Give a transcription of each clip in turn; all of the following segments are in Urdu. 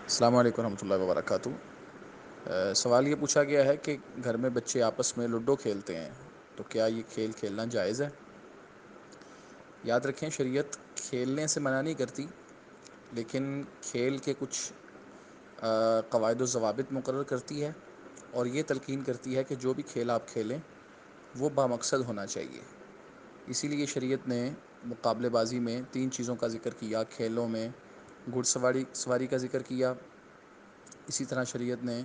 السلام علیکم ورحمۃ اللہ وبرکاتہ۔ سوال یہ پوچھا گیا ہے کہ گھر میں بچے آپس میں لوڈو کھیلتے ہیں تو کیا یہ کھیل کھیلنا جائز ہے؟ یاد رکھیں، شریعت کھیلنے سے منع نہیں کرتی، لیکن کھیل کے کچھ قواعد و ضوابط مقرر کرتی ہے، اور یہ تلقین کرتی ہے کہ جو بھی کھیل آپ کھیلیں وہ بامقصد ہونا چاہیے۔ اسی لیے شریعت نے مقابلے بازی میں تین چیزوں کا ذکر کیا۔ کھیلوں میں گھڑ سواری کا ذکر کیا، اسی طرح شریعت نے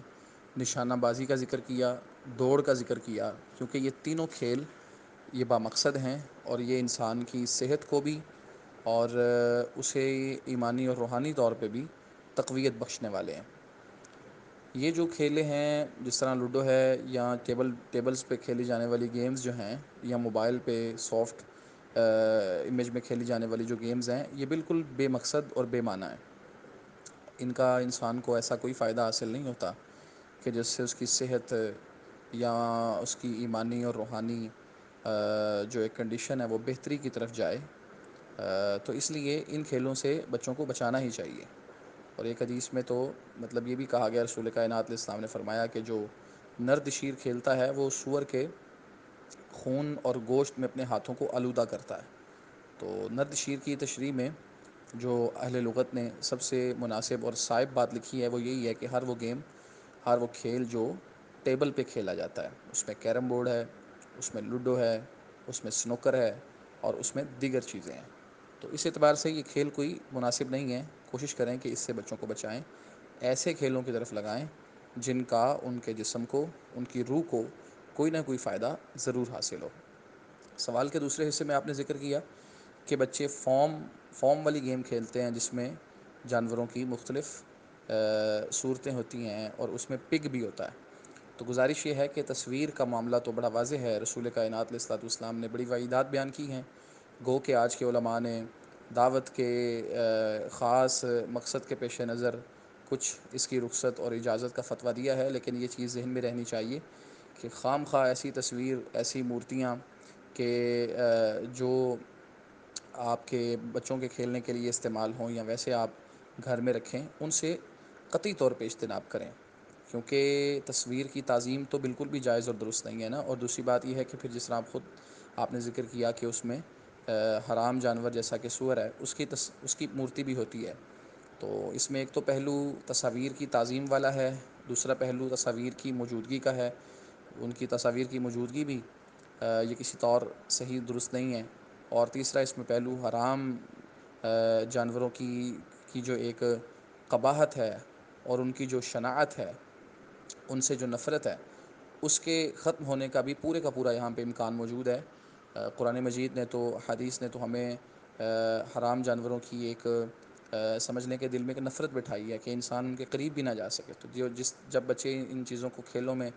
نشانہ بازی کا ذکر کیا، دوڑ کا ذکر کیا، کیونکہ یہ تینوں کھیل یہ بامقصد ہیں، اور یہ انسان کی صحت کو بھی اور اسے ایمانی اور روحانی طور پہ بھی تقویت بخشنے والے ہیں۔ یہ جو کھیلیں ہیں، جس طرح لوڈو ہے یا ٹیبلز پہ کھیلی جانے والی گیمز جو ہیں، یا موبائل پہ سافٹ امیج میں کھیلی جانے والی جو گیمز ہیں، یہ بالکل بے مقصد اور بے معنی ہیں۔ ان کا انسان کو ایسا کوئی فائدہ حاصل نہیں ہوتا کہ جس سے اس کی صحت یا اس کی ایمانی اور روحانی جو ایک کنڈیشن ہے وہ بہتری کی طرف جائے۔ تو اس لیے ان کھیلوں سے بچوں کو بچانا ہی چاہیے۔ اور ایک حدیث میں تو مطلب یہ بھی کہا گیا، رسول کائنات علیہ السلام نے فرمایا کہ جو نرد شیر کھیلتا ہے وہ سور کے خون اور گوشت میں اپنے ہاتھوں کو آلودہ کرتا ہے۔ تو نرد شیر کی تشریح میں جو اہل لغت نے سب سے مناسب اور صائب بات لکھی ہے وہ یہی ہے کہ ہر وہ کھیل جو ٹیبل پہ کھیلا جاتا ہے، اس میں کیرم بورڈ ہے، اس میں لوڈو ہے، اس میں سنوکر ہے، اور اس میں دیگر چیزیں ہیں، تو اس اعتبار سے یہ کھیل کوئی مناسب نہیں ہے۔ کوشش کریں کہ اس سے بچوں کو بچائیں، ایسے کھیلوں کی طرف لگائیں جن کا ان کے جسم کو، ان کی روح کو کوئی نہ کوئی فائدہ ضرور حاصل ہو۔ سوال کے دوسرے حصے میں آپ نے ذکر کیا کہ بچے فارم والی گیم کھیلتے ہیں، جس میں جانوروں کی مختلف صورتیں ہوتی ہیں اور اس میں پگ بھی ہوتا ہے۔ تو گزارش یہ ہے کہ تصویر کا معاملہ تو بڑا واضح ہے، رسول کائنات علیہ الصلوۃ والسلام نے بڑی وعیدات بیان کی ہیں۔ گو کہ آج کے علماء نے دعوت کے خاص مقصد کے پیش نظر کچھ اس کی رخصت اور اجازت کا فتویٰ دیا ہے، لیکن یہ چیز ذہن میں رہنی چاہیے کہ خام خواہ ایسی تصویر، ایسی مورتیاں کہ جو آپ کے بچوں کے کھیلنے کے لیے استعمال ہوں یا ویسے آپ گھر میں رکھیں، ان سے قطعی طور پہ اجتناب کریں، کیونکہ تصویر کی تعظیم تو بالکل بھی جائز اور درست نہیں ہے نا۔ اور دوسری بات یہ ہے کہ پھر جس طرح آپ نے ذکر کیا کہ اس میں حرام جانور جیسا کہ سور ہے، اس کی مورتی بھی ہوتی ہے، تو اس میں ایک تو پہلو تصاویر کی تعظیم والا ہے، دوسرا پہلو تصاویر کی موجودگی کا ہے۔ ان کی تصاویر کی موجودگی بھی یہ کسی طور صحیح درست نہیں ہے، اور تیسرا اس میں پہلو حرام جانوروں کی جو ایک قباحت ہے اور ان کی جو شناعت ہے، ان سے جو نفرت ہے، اس کے ختم ہونے کا بھی پورے کا پورا یہاں پہ امکان موجود ہے۔ قرآن مجید نے تو، حدیث نے تو ہمیں حرام جانوروں کی ایک سمجھنے کے دل میں ایک نفرت بٹھائی ہے کہ انسان ان کے قریب بھی نہ جا سکے۔ تو جب بچے ان چیزوں کو کھیلوں میں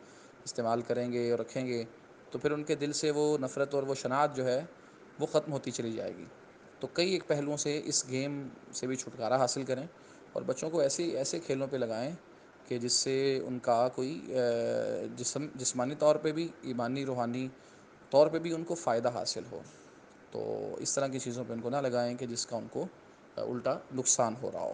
استعمال کریں گے اور رکھیں گے، تو پھر ان کے دل سے وہ نفرت اور وہ شناعت جو ہے وہ ختم ہوتی چلی جائے گی۔ تو کئی ایک پہلوؤں سے اس گیم سے بھی چھٹکارا حاصل کریں، اور بچوں کو ایسے کھیلوں پہ لگائیں کہ جس سے ان کا کوئی جسمانی طور پہ بھی، ایمانی روحانی طور پہ بھی ان کو فائدہ حاصل ہو۔ تو اس طرح کی چیزوں پہ ان کو نہ لگائیں کہ جس کا ان کو الٹا نقصان ہو رہا ہو۔